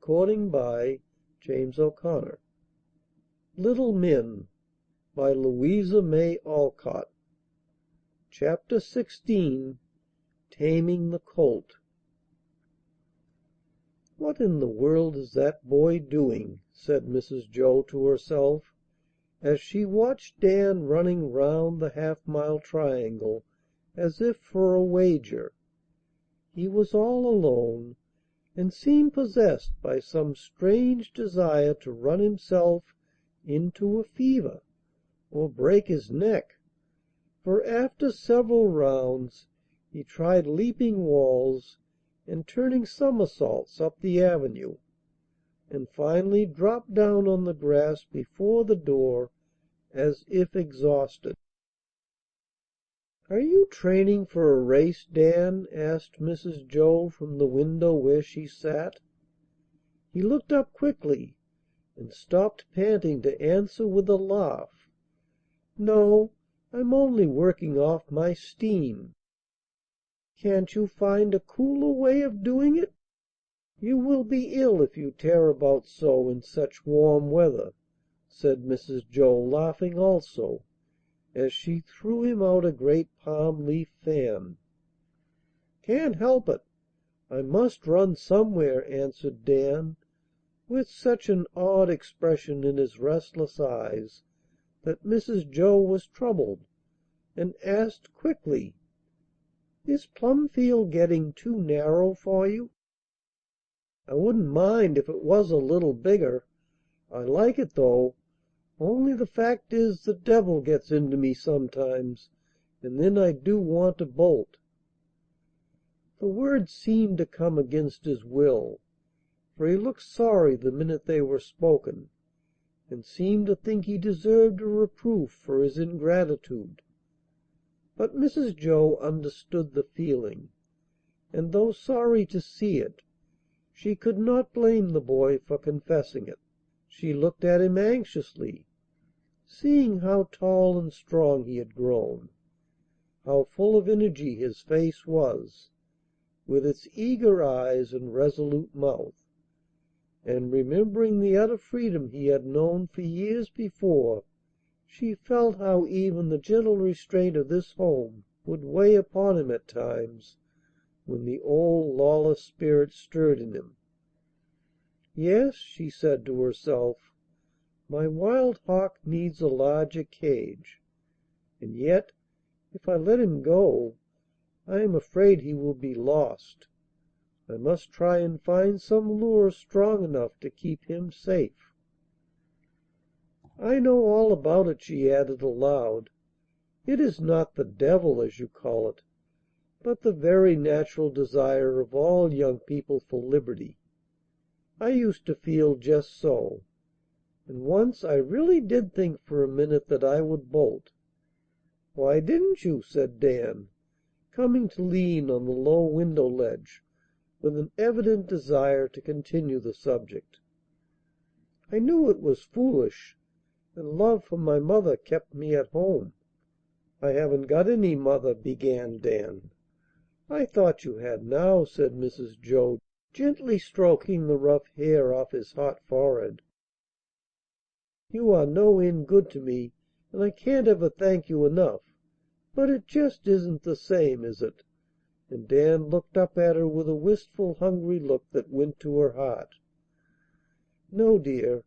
James O'Connor. Little Men by Louisa May Alcott. Chapter 16. Taming the Colt. "What in the world is that boy doing?" said Mrs. Joe to herself, as she watched Dan running round the half-mile triangle as if for a wager. He was all alone, and seemed possessed by some strange desire to run himself into a fever, or break his neck, for after several rounds he tried leaping walls and turning somersaults up the avenue, and finally dropped down on the grass before the door as if exhausted. "Are you training for a race, Dan?" asked Mrs. Joe from the window where she sat. He looked up quickly, and stopped panting to answer with a laugh. "No, I'm only working off my steam." "Can't you find a cooler way of doing it? You will be ill if you tear about so in such warm weather," said Mrs. Joe, laughing also, as she threw him out a great palm leaf fan. "Can't help it. I must run somewhere," answered Dan, with such an odd expression in his restless eyes that Mrs. Joe was troubled, and asked quickly, "Is Plumfield getting too narrow for you?" "I wouldn't mind if it was a little bigger. I like it, though. Only the fact is the devil gets into me sometimes, and then I do want to bolt." The words seemed to come against his will, for he looked sorry the minute they were spoken, and seemed to think he deserved a reproof for his ingratitude. But Mrs. Joe understood the feeling, and, though sorry to see it, she could not blame the boy for confessing it. She looked at him anxiously, seeing how tall and strong he had grown, how full of energy his face was, with its eager eyes and resolute mouth, and remembering the utter freedom he had known for years before, she felt how even the gentle restraint of this home would weigh upon him at times when the old lawless spirit stirred in him. "Yes," she said to herself, "my wild hawk needs a larger cage. And yet, if I let him go, I am afraid he will be lost. I must try and find some lure strong enough to keep him safe. I know all about it," she added aloud. "It is not the devil, as you call it, but the very natural desire of all young people for liberty. I used to feel just so, and once I really did think for a minute that I would bolt." "Why didn't you?" said Dan, coming to lean on the low window ledge with an evident desire to continue the subject. "I knew it was foolish, and love for my mother kept me at home." "I haven't got any mother," began Dan. "I thought you had now," said Mrs. Joe, gently stroking the rough hair off his hot forehead. "You are no end good to me, and I can't ever thank you enough. But it just isn't the same, is it?" And Dan looked up at her with a wistful, hungry look that went to her heart. "No, dear,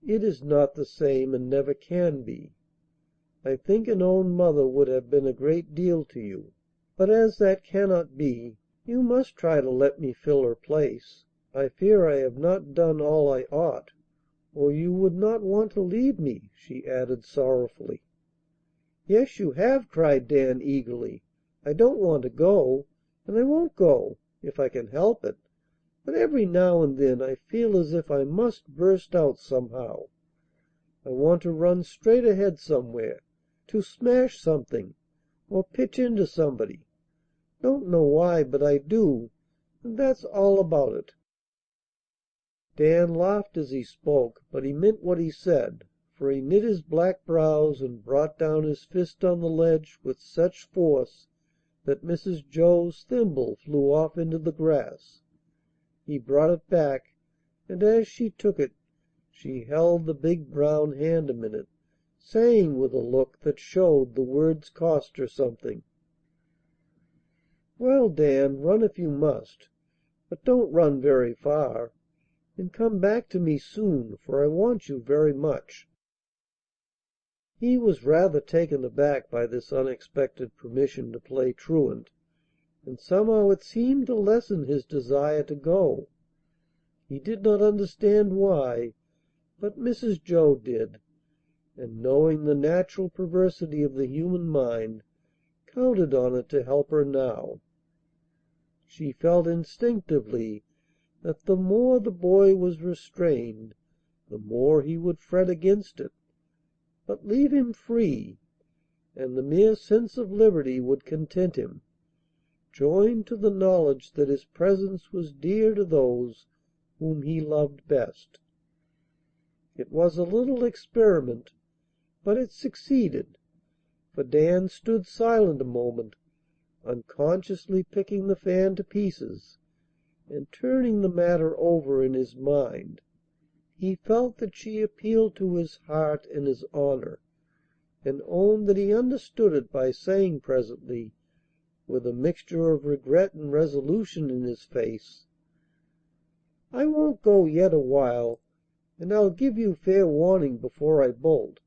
it is not the same, and never can be. I think an own mother would have been a great deal to you. But as that cannot be, you must try to let me fill her place. I fear I have not done all I ought, or you would not want to leave me," she added sorrowfully. "Yes, you have!" cried Dan eagerly. "I don't want to go, and I won't go if I can help it; but every now and then I feel as if I must burst out somehow. I want to run straight ahead somewhere, to smash something, or pitch into somebody. Don't know why, but I do, and that's all about it." Dan laughed as he spoke, but he meant what he said, for he knit his black brows and brought down his fist on the ledge with such force that Mrs. Joe's thimble flew off into the grass. He brought it back, and as she took it she held the big brown hand a minute, saying with a look that showed the words cost her something: "Well, Dan, run if you must, but don't run very far. And come back to me soon, for I want you very much." He was rather taken aback by this unexpected permission to play truant, and somehow it seemed to lessen his desire to go. He did not understand why, but Mrs. Joe did, and, knowing the natural perversity of the human mind, counted on it to help her now. She felt instinctively that the more the boy was restrained, the more he would fret against it. But leave him free, and the mere sense of liberty would content him, joined to the knowledge that his presence was dear to those whom he loved best. It was a little experiment, but it succeeded, for Dan stood silent a moment, unconsciously picking the fan to pieces and turning the matter over in his mind. He felt that she appealed to his heart and his honor, and owned that he understood it by saying presently, with a mixture of regret and resolution in his face: "I won't go yet awhile, and I'll give you fair warning before I bolt.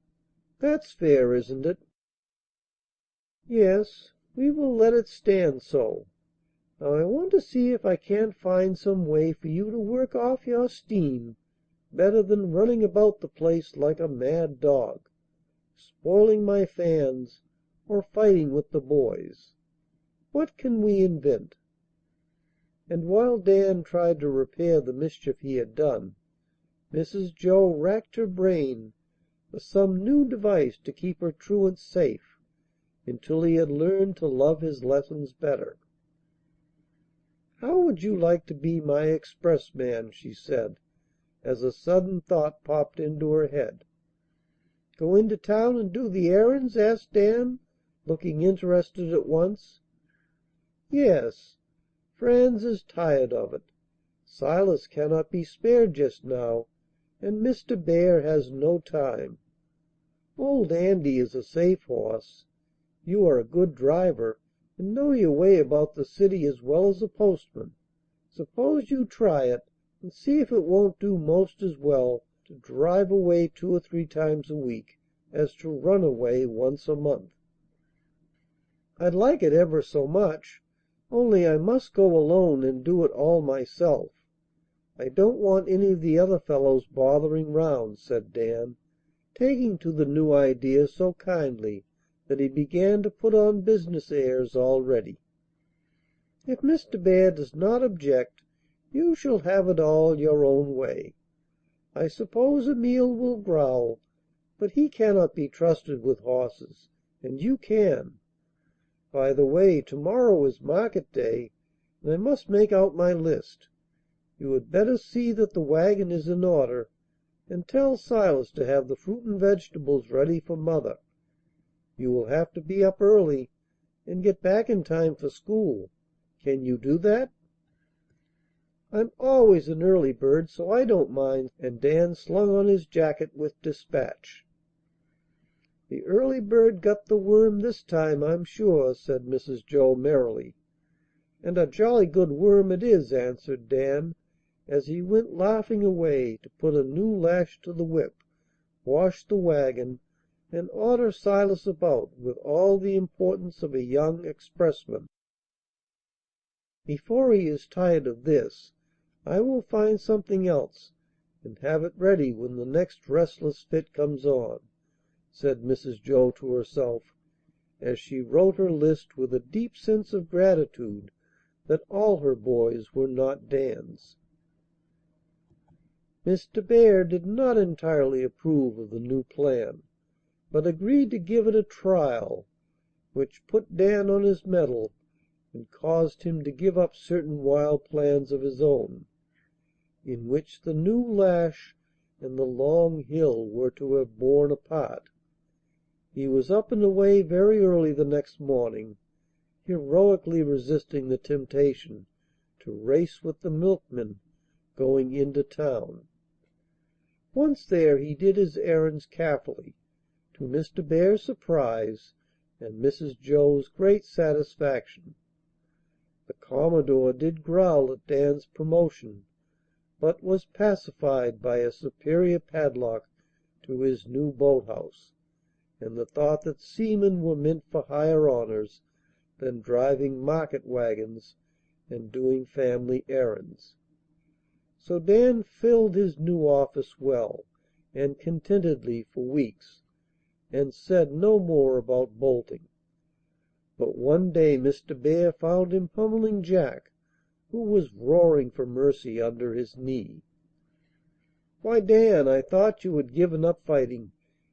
That's fair, isn't it?" "Yes, we will let it stand so. Now I want to see if I can't find some way for you to work off your steam better than running about the place like a mad dog, spoiling my fans, or fighting with the boys. What can we invent?" And while Dan tried to repair the mischief he had done, Mrs. Joe racked her brain for some new device to keep her truant safe until he had learned to love his lessons better. "How would you like to be my expressman?" she said, as a sudden thought popped into her head. "Go into town and do the errands?" asked Dan, looking interested at once. "Yes. Franz is tired of it. Silas cannot be spared just now, and Mr. Bear has no time. Old Andy is a safe horse. You are a good driver, and know your way about the city as well as a postman. Suppose you try it, and see if it won't do most as well to drive away 2 or 3 times a week as to run away once a month." "I'd like it ever so much, only I must go alone and do it all myself. I don't want any of the other fellows bothering round," said Dan, taking to the new idea so kindly that he began to put on business airs already. "If Mr. Bear does not object, you shall have it all your own way. I suppose Emil will growl, but he cannot be trusted with horses, and you can. By the way, to morrow is market day, and I must make out my list. You had better see that the wagon is in order, and tell Silas to have the fruit and vegetables ready for Mother. You will have to be up early, and get back in time for school. Can you do that?" "I'm always an early bird, so I don't mind," and Dan slung on his jacket with dispatch. "The early bird got the worm this time, I'm sure," said Mrs. Joe merrily. "And a jolly good worm it is," answered Dan, as he went laughing away to put a new lash to the whip, wash the wagon, and order Silas about with all the importance of a young expressman. "Before he is tired of this, I will find something else and have it ready when the next restless fit comes on," said Mrs. Joe to herself, as she wrote her list with a deep sense of gratitude that all her boys were not Dan's. Mr. Bear did not entirely approve of the new plan, but agreed to give it a trial, which put Dan on his mettle and caused him to give up certain wild plans of his own, in which the new lash and the long hill were to have borne a part. He was up and away very early the next morning, heroically resisting the temptation to race with the milkman going into town. Once there he did his errands carefully, to Mr. Bear's surprise and Mrs. Joe's great satisfaction. The Commodore did growl at Dan's promotion, but was pacified by a superior padlock to his new boathouse, and the thought that seamen were meant for higher honors than driving market wagons and doing family errands. So Dan filled his new office well and contentedly for weeks, and said no more about bolting. But one day Mr. Bear found him pummeling Jack, who was roaring for mercy under his knee. "Why, Dan, I thought you had given up fighting,"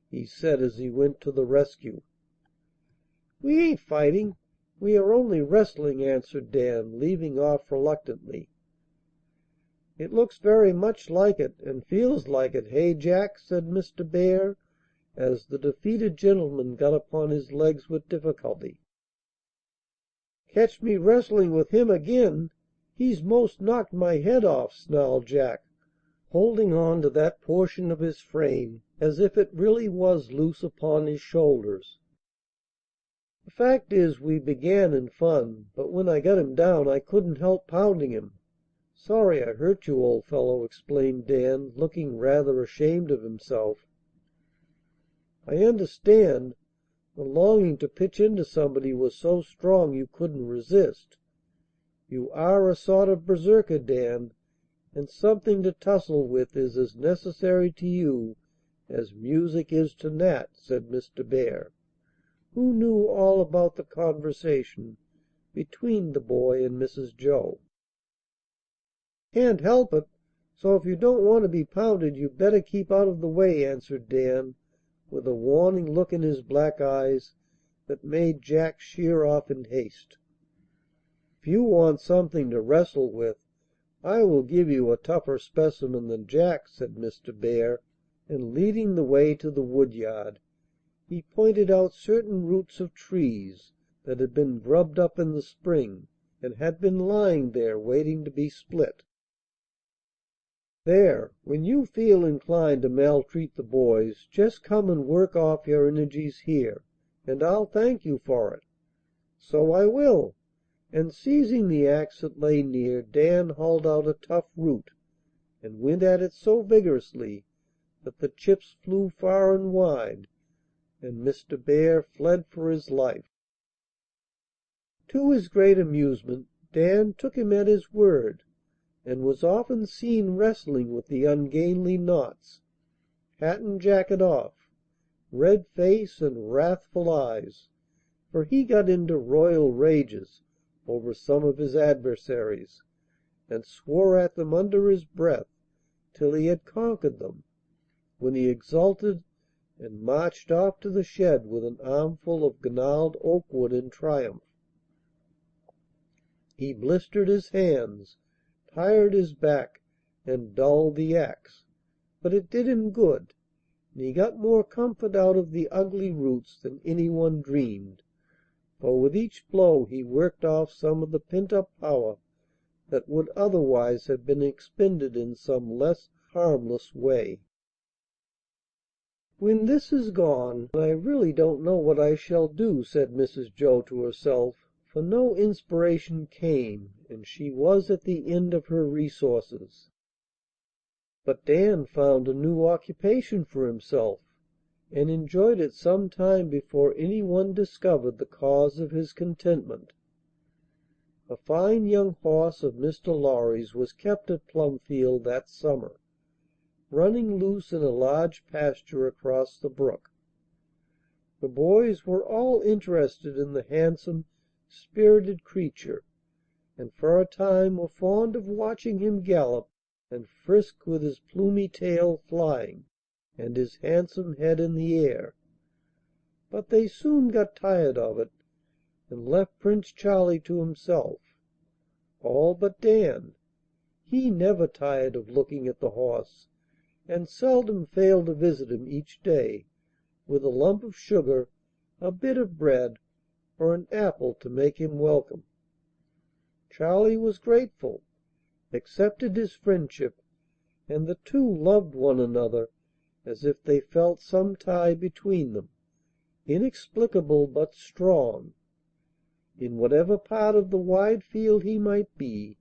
he said as he went to the rescue. "We ain't fighting. We are only wrestling," answered Dan, leaving off reluctantly. "It looks very much like it, and feels like it, hey, Jack?" said Mr. Bear, as the defeated gentleman got upon his legs with difficulty. "Catch me wrestling with him again! He's 'most knocked my head off," snarled Jack, holding on to that portion of his frame as if it really was loose upon his shoulders. "The fact is, we began in fun, but when I got him down I couldn't help pounding him. Sorry I hurt you, old fellow," explained Dan, looking rather ashamed of himself. "I understand. The longing to pitch into somebody was so strong you couldn't resist. You are a sort of berserker, Dan, and something to tussle with is as necessary to you as music is to Nat," said Mr. Bear, who knew all about the conversation between the boy and Mrs. Joe. "Can't help it. So if you don't want to be pounded you'd better keep out of the way," answered Dan, with a warning look in his black eyes that made Jack sheer off in haste. "If you want something to wrestle with, I will give you a tougher specimen than Jack," said Mr. Bear, and leading the way to the wood yard, he pointed out certain roots of trees that had been grubbed up in the spring and had been lying there waiting to be split. "There, when you feel inclined to maltreat the boys, just come and work off your energies here, and I'll thank you for it." "So I will." And seizing the axe that lay near, Dan hauled out a tough root, and went at it so vigorously that the chips flew far and wide, and Mr. Bear fled for his life. To his great amusement, Dan took him at his word, and was often seen wrestling with the ungainly knots, hat and jacket off, red face and wrathful eyes, for he got into royal rages over some of his adversaries, and swore at them under his breath till he had conquered them, when he exulted and marched off to the shed with an armful of gnarled oak wood in triumph. He blistered his hands, tired his back, and dulled the axe, but it did him good, and he got more comfort out of the ugly roots than any one dreamed, for with each blow he worked off some of the pent-up power that would otherwise have been expended in some less harmless way. "When this is gone, I really don't know what I shall do," said Mrs. Joe to herself, for no inspiration came, and she was at the end of her resources. But Dan found a new occupation for himself, and enjoyed it some time before any one discovered the cause of his contentment. A fine young horse of Mr. Lorry's was kept at Plumfield that summer, running loose in a large pasture across the brook. The boys were all interested in the handsome, spirited creature, and for a time were fond of watching him gallop and frisk with his plumy tail flying and his handsome head in the air. But they soon got tired of it, and left Prince Charlie to himself. All but Dan. He never tired of looking at the horse, and seldom failed to visit him each day with a lump of sugar, a bit of bread, or an apple to make him welcome. Charlie was grateful, accepted his friendship, and the two loved one another as if they felt some tie between them, inexplicable but strong. In whatever part of the wide field he might be,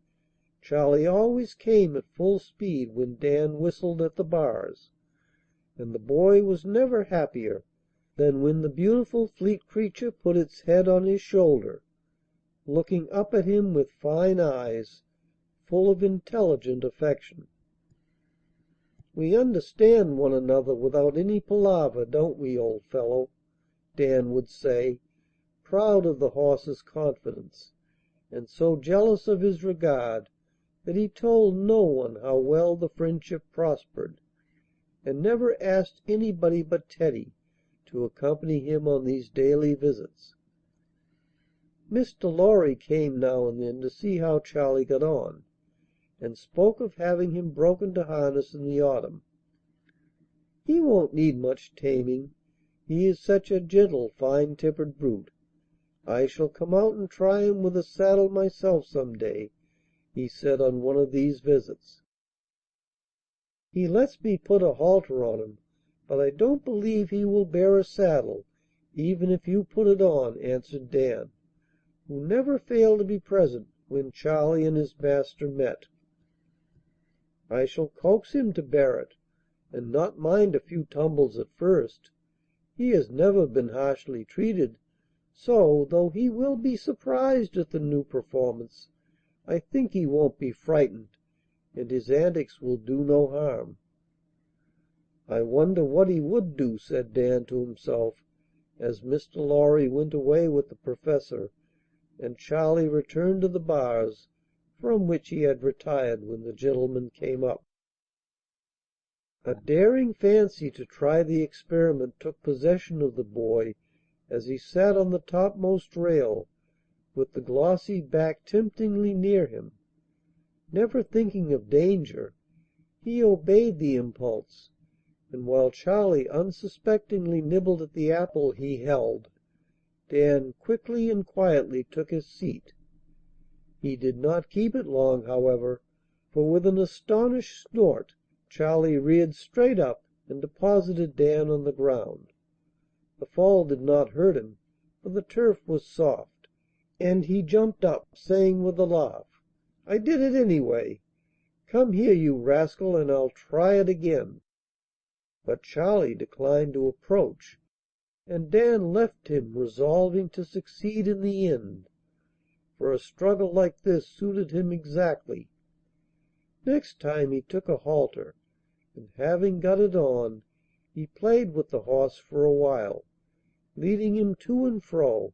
Charlie always came at full speed when Dan whistled at the bars, and the boy was never happier than when the beautiful fleet creature put its head on his shoulder, looking up at him with fine eyes full of intelligent affection. "We understand one another without any palaver, don't we, old fellow?" Dan would say, proud of the horse's confidence, and so jealous of his regard that he told no one how well the friendship prospered, and never asked anybody but Teddy to accompany him on these daily visits. Mr. Lorry came now and then to see how Charlie got on, and spoke of having him broken to harness in the autumn. "He won't need much taming. He is such a gentle, fine tempered brute. I shall come out and try him with a saddle myself some day," he said on one of these visits. "He lets me put a halter on him, but I don't believe he will bear a saddle, even if you put it on," answered Dan, who never failed to be present when Charlie and his master met. "I shall coax him to bear it, and not mind a few tumbles at first. He has never been harshly treated, so, though he will be surprised at the new performance, I think he won't be frightened, and his antics will do no harm." "I wonder what he would do," said Dan to himself, as Mr. Lorry went away with the professor, and Charlie returned to the bars from which he had retired when the gentleman came up. A daring fancy to try the experiment took possession of the boy as he sat on the topmost rail, with the glossy back temptingly near him. Never thinking of danger, he obeyed the impulse, and while Charlie unsuspectingly nibbled at the apple he held, Dan quickly and quietly took his seat. He did not keep it long, however, for with an astonished snort Charlie reared straight up and deposited Dan on the ground. The fall did not hurt him, for the turf was soft, and he jumped up, saying with a laugh, "I did it anyway. Come here, you rascal, and I'll try it again." But Charlie declined to approach, and Dan left him, resolving to succeed in the end, for a struggle like this suited him exactly. Next time he took a halter, and, having got it on, he played with the horse for a while, leading him to and fro,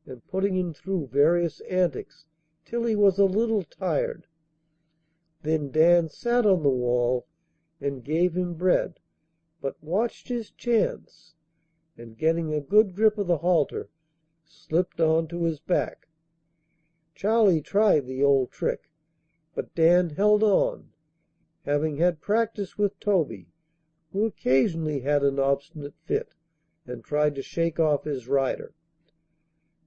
and putting him through various antics till he was a little tired. Then Dan sat on the wall and gave him bread, but watched his chance, and, getting a good grip of the halter, slipped on to his back. Charlie tried the old trick, but Dan held on, having had practice with Toby, who occasionally had an obstinate fit and tried to shake off his rider.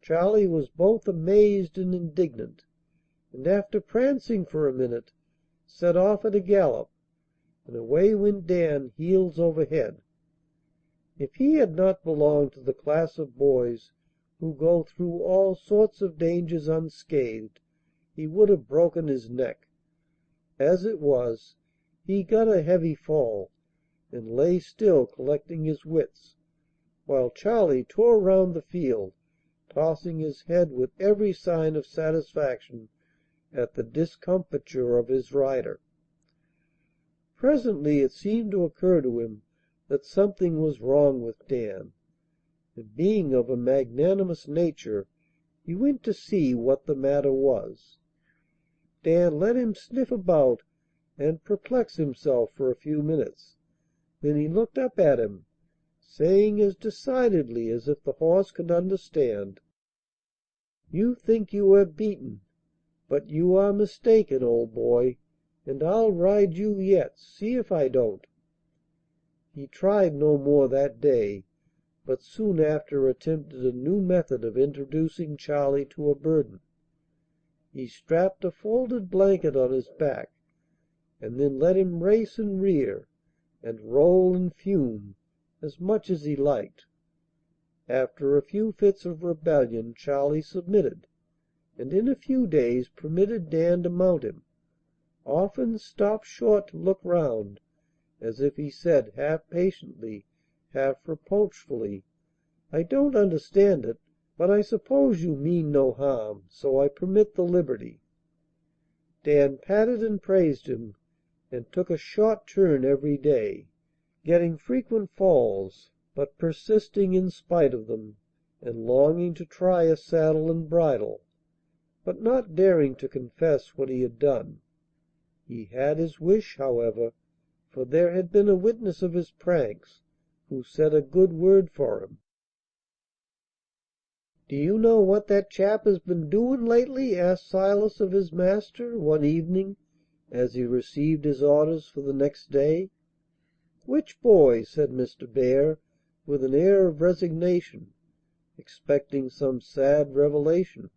Charlie was both amazed and indignant, and after prancing for a minute, set off at a gallop, and away went Dan heels over head. If he had not belonged to the class of boys who go through all sorts of dangers unscathed, he would have broken his neck. As it was, he got a heavy fall, and lay still collecting his wits, while Charlie tore round the field, tossing his head with every sign of satisfaction at the discomfiture of his rider. Presently it seemed to occur to him that something was wrong with Dan, and, being of a magnanimous nature, he went to see what the matter was. Dan let him sniff about and perplex himself for a few minutes. Then he looked up at him, saying as decidedly as if the horse could understand, "You think you are beaten, but you are mistaken, old boy, and I'll ride you yet. See if I don't." He tried no more that day, but soon after attempted a new method of introducing Charlie to a burden. he strapped a folded blanket on his back, and then let him race and rear, and roll and fume as much as he liked. After a few fits of rebellion Charlie submitted, and in a few days permitted Dan to mount him, often stopped short to look round, as if he said, half patiently, half reproachfully, "I don't understand it, but I suppose you mean no harm, so I permit the liberty." Dan patted and praised him, and took a short turn every day, getting frequent falls, but persisting in spite of them, and longing to try a saddle and bridle, but not daring to confess what he had done. He had his wish, however, for there had been a witness of his pranks who said a good word for him. "Do you know what that chap has been doin' lately?" asked Silas of his master one evening as he received his orders for the next day. "Which boy?" said Mr. Bear, with an air of resignation, expecting some sad revelation.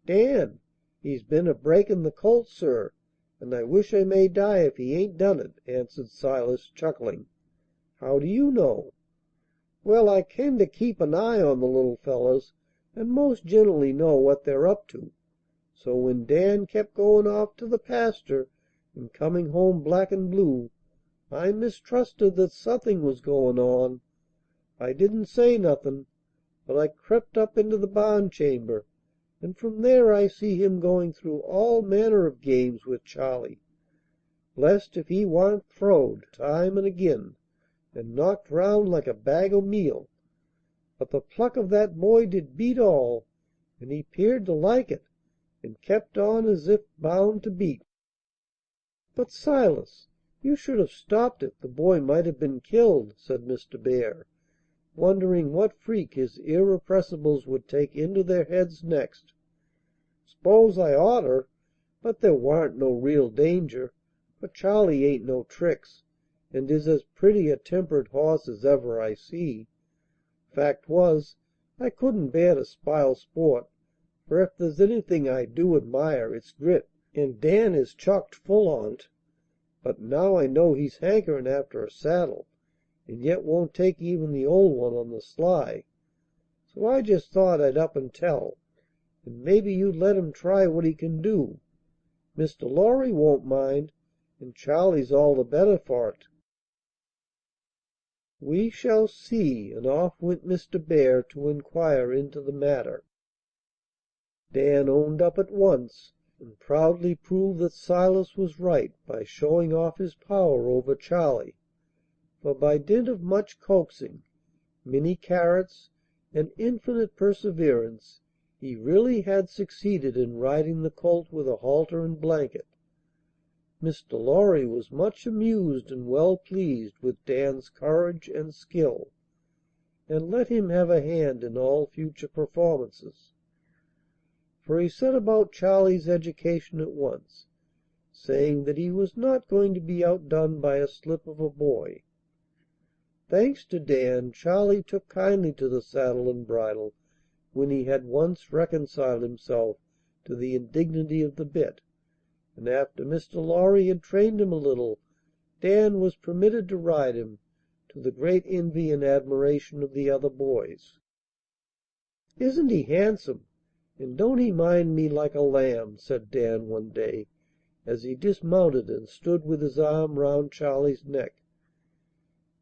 "Dan. He's been a breakin' the colt, sir, and I wish I may die if he ain't done it," answered Silas, chuckling. "How do you know?" "Well, I kinder keep an eye on the little fellers, and most generally know what they're up to. So when Dan kept goin' off to the pasture and coming home black and blue, I mistrusted that something was goin' on. I didn't say nothin', but I crept up into the barn chamber, and from there I see him going through all manner of games with Charlie. Blest if he wa'n't throwed time and agin, and knocked round like a bag o' meal. But the pluck of that boy did beat all, and he 'peared to like it, and kept on as if bound to beat." "But, Silas, you should have stopped it. The boy might have been killed," said Mr. Bear, wondering what freak his irrepressibles would take into their heads next. "'Spose I oughter, but there wa'n't no real danger, for Charlie ain't no tricks, and is as pretty a tempered horse as ever I see. Fact was, I couldn't bear to spile sport, for if there's anything I do admire it's grit, and Dan is chocked full on't. But now I know he's hankerin' after a saddle, and yet won't take even the old one on the sly. So I just thought I'd up and tell, and maybe you'd let him try what he can do. Mr. Lorry won't mind, and Charlie's all the better for't." "We shall see," and off went Mr. Bear to inquire into the matter. Dan owned up at once, and proudly proved that Silas was right by showing off his power over Charlie, for by dint of much coaxing, many carrots, and infinite perseverance he really had succeeded in riding the colt with a halter and blanket. Mr. Lorry was much amused and well pleased with Dan's courage and skill, and let him have a hand in all future performances, for he set about Charlie's education at once, saying that he was not going to be outdone by a slip of a boy. Thanks to Dan, Charlie took kindly to the saddle and bridle when he had once reconciled himself to the indignity of the bit, and after Mr. Lorry had trained him a little, Dan was permitted to ride him, to the great envy and admiration of the other boys. "Isn't he handsome? And don't he mind me like a lamb?" said Dan one day, as he dismounted and stood with his arm round Charlie's neck.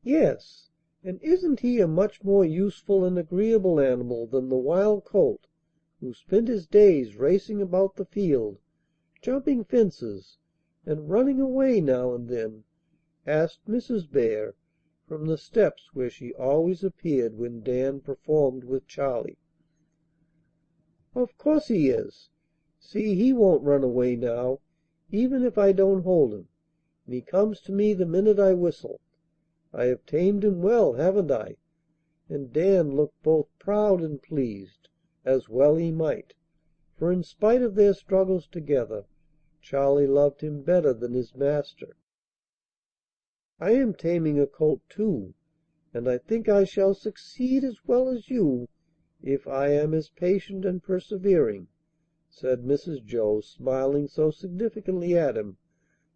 "Yes, and isn't he a much more useful and agreeable animal than the wild colt who spent his days racing about the field, jumping fences, and running away now and then?" asked Mrs. Bear from the steps where she always appeared when Dan performed with Charlie. "Of course he is. See, he won't run away now, even if I don't hold him, and he comes to me the minute I whistle. I have tamed him well, haven't I?" And Dan looked both proud and pleased, as well he might, for in spite of their struggles together, Charlie loved him better than his master. "I am taming a colt too, and I think I shall succeed as well as you if I am as patient and persevering," said Mrs. Joe, smiling so significantly at him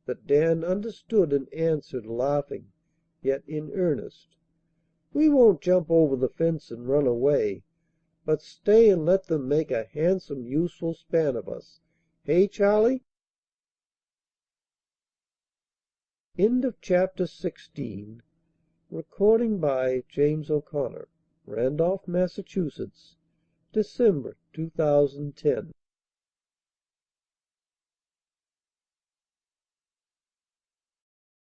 that Dan understood and answered, laughing, yet in earnest: "We won't jump over the fence and run away, but stay and let them make a handsome, useful span of us. Hey, Charlie?" Chapter 17. James O'Connor, Randolph, Massachusetts, December, 2010.